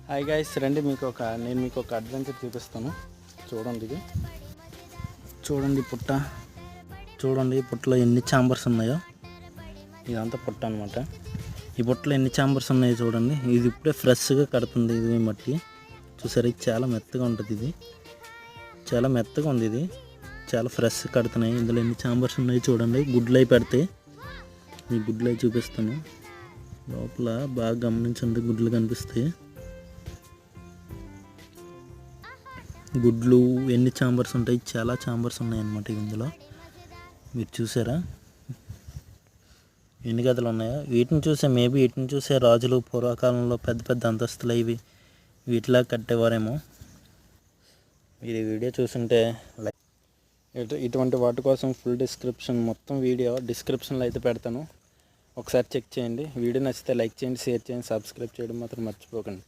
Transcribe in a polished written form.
Hi guys, రండి నేను మీకు ఒక అడ్వెంచర్ చూపిస్తాను. చూడండి ఇది. చూడండి పుట్ట. చూడండి పుట్టలో ఎన్ని ఛాంబర్స్ ఉన్నాయో. ఇదంతా పుట్ట అనమాట. ఈ పుట్టలో ఎన్ని ఛాంబర్స్ ఉన్నాయో చూడండి. ఇది ఇప్పుడే ఫ్రెష్గా కడుతుంది. ఇది మట్టి చూసారు, ఇది చాలా మెత్తగా ఉంటుంది. ఇది చాలా మెత్తగా ఉంది. ఇది చాలా ఫ్రెష్ కడుతున్నాయి. ఇందులో ఎన్ని ఛాంబర్స్ ఉన్నాయో చూడండి. గుడ్లు అయి పెడతాయి. ఈ గుడ్లు అయి చూపిస్తాను. లోపల బాగా గమనించండి, గుడ్లు కనిపిస్తాయి. గుడ్లు ఎన్ని ఛాంబర్స్ ఉంటాయి, చాలా ఛాంబర్స్ ఉన్నాయన్నమాట ఇందులో. మీరు చూసారా ఎన్ని గదులు ఉన్నాయో? వీటిని చూసే రాజులు పూర్వకాలంలో పెద్ద పెద్ద అంతస్తులు ఇవి వీటిలా కట్టేవారేమో. మీరు ఈ వీడియో చూస్తుంటే ఇటువంటి వాటి కోసం ఫుల్ డిస్క్రిప్షన్ మొత్తం వీడియో డిస్క్రిప్షన్లో అయితే పెడతాను. ఒకసారి చెక్ చేయండి. వీడియో నచ్చితే లైక్ చేయండి, షేర్ చేయండి, సబ్స్క్రైబ్ చేయడం మాత్రం మర్చిపోకండి.